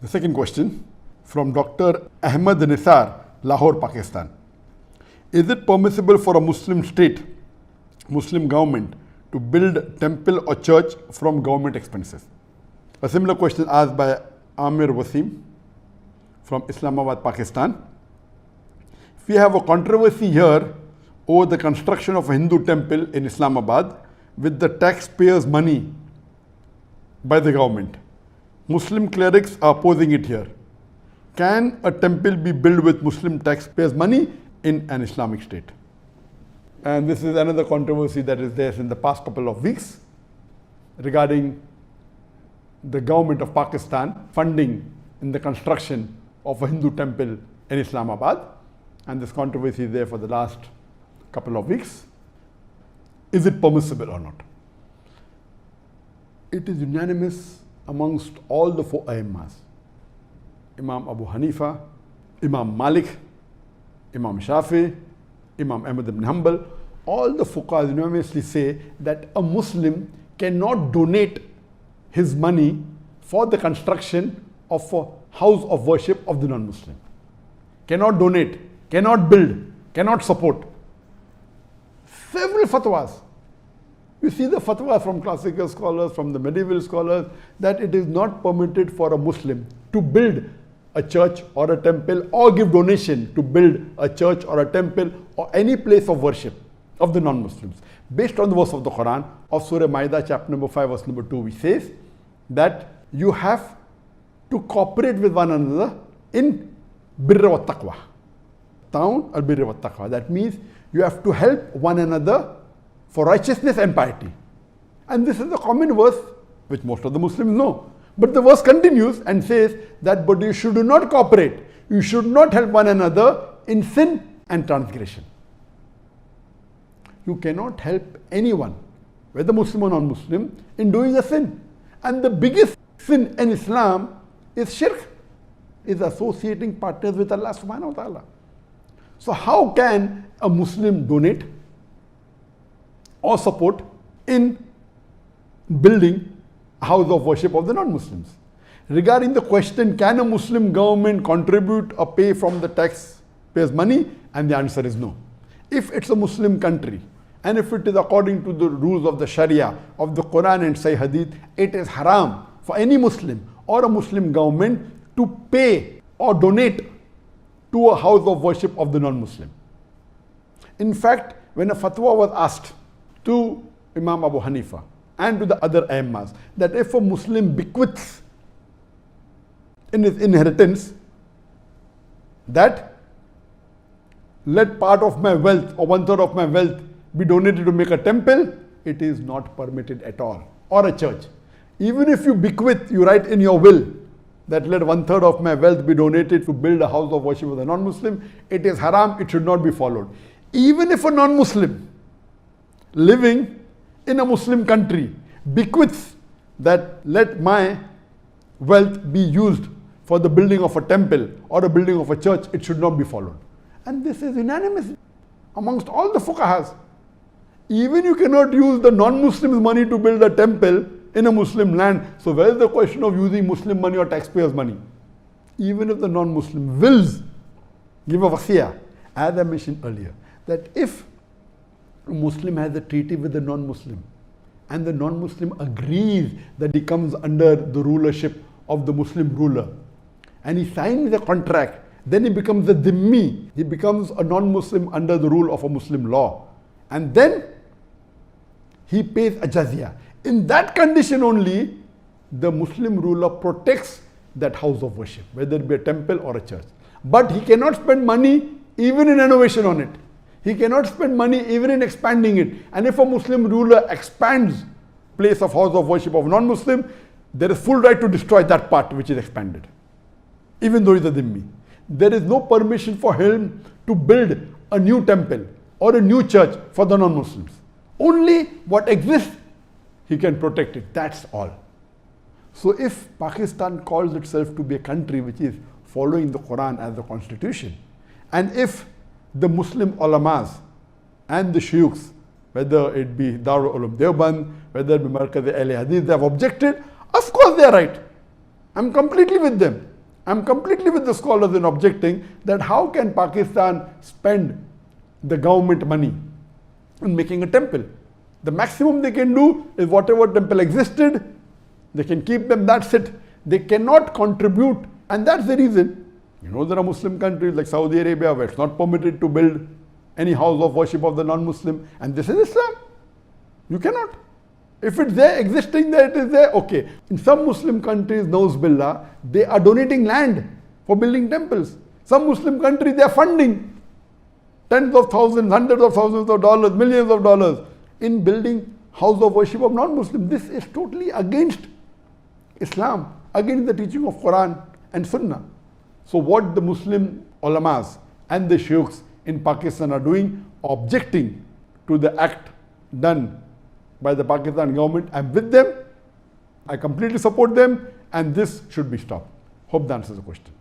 The second question from Dr. Ahmed Nisar, Lahore, Pakistan. Is it permissible for a Muslim state, Muslim government, to build temple or church from government expenses? A similar question asked by Amir Wasim from Islamabad, Pakistan. We have a controversy here over the construction of a Hindu temple in Islamabad with the taxpayers' money by the government. Muslim clerics are opposing it here. Can a temple be built with Muslim taxpayers' money in an Islamic state? And this is another controversy that is there in the past couple of weeks regarding the government of Pakistan funding in the construction of a Hindu temple in Islamabad. And this controversy is there for the last couple of weeks. Is it permissible or not? It is unanimous amongst all the four Aimmas. Imam Abu Hanifa, Imam Malik, Imam Shafi, Imam Ahmad ibn Hanbal, all the fuqahas unanimously say that a Muslim cannot donate his money for the construction of a house of worship of the non-Muslim. Cannot donate, cannot build, cannot support. Several fatwas. You see the fatwa from classical scholars, from the medieval scholars, that it is not permitted for a Muslim to build a church or a temple or give donation to build a church or a temple or any place of worship of the non-Muslims. Based on the verse of the Quran of Surah Ma'idah chapter number 5 verse number 2, which says that you have to cooperate with one another in birra wa taqwa. Ta'awun al birra wa taqwa. That means you have to help one another for righteousness and piety. And this is a common verse which most of the Muslims know. But the verse continues and says that but you should not cooperate. You should not help one another in sin and transgression. You cannot help anyone, whether Muslim or non-Muslim, in doing a sin. And the biggest sin in Islam is shirk, is associating partners with Allah subhanahu wa ta'ala. So how can a Muslim donate or support in building a house of worship of the non-Muslims? Regarding the question, can a Muslim government contribute or pay from the taxpayers' money? And the answer is no. If it's a Muslim country, and if it is according to the rules of the Sharia, of the Quran and Sahih Hadith, it is haram for any Muslim or a Muslim government to pay or donate to a house of worship of the non-Muslim. In fact, when a fatwa was asked to Imam Abu Hanifa and to the other Aimmas that if a Muslim bequeaths in his inheritance that let part of my wealth or 1/3 of my wealth be donated to make a temple, it is not permitted at all, or a church. Even if you bequeath, you write in your will that let 1/3 of my wealth be donated to build a house of worship with a non-Muslim, it is haram, it should not be followed. Even if a non-Muslim living in a Muslim country bequeaths that let my wealth be used for the building of a temple or the building of a church, it should not be followed. And this is unanimous amongst all the fuqahas. Even you cannot use the non-Muslims' money to build a temple in a Muslim land. So where is the question of using Muslim money or taxpayers' money? Even if the non-Muslim wills give a wasiyah, as I mentioned earlier, that if a Muslim has a treaty with the non-Muslim and the non-Muslim agrees that he comes under the rulership of the Muslim ruler and he signs the contract, then he becomes a dhimmi, he becomes a non-Muslim under the rule of a Muslim law. And then he pays a jizya. In that condition only, the Muslim ruler protects that house of worship, whether it be a temple or a church. But he cannot spend money even in innovation on it. He cannot spend money even in expanding it. And if a Muslim ruler expands place of house of worship of non-Muslim, there is full right to destroy that part which is expanded, even though he is a dhimmi. There is no permission for him to build a new temple or a new church for the non-Muslims. Only what exists, he can protect it. That's all. So if Pakistan calls itself to be a country which is following the Quran as the constitution, and if the Muslim ulamas and the shuyukhs, whether it be Darul Ulum Deoband, whether it be Markaz Ahl Hadith, they have objected, of course they are right. I'm completely with them. I'm completely with the scholars in objecting that how can Pakistan spend the government money in making a temple? The maximum they can do is whatever temple existed, they can keep them, that's it. They cannot contribute, and that's the reason. You know, there are Muslim countries like Saudi Arabia where it's not permitted to build any house of worship of the non-Muslim, and this is Islam. You cannot. If it's there, existing there, it is there, okay. In some Muslim countries, Nauz Billah, they are donating land for building temples. Some Muslim countries, they are funding tens of thousands, hundreds of thousands of dollars, millions of dollars in building house of worship of non-Muslim. This is totally against Islam, against the teaching of Quran and Sunnah. So what the Muslim ulamas and the sheikhs in Pakistan are doing, objecting to the act done by the Pakistan government, I'm with them, I completely support them, and this should be stopped. Hope that answers the question.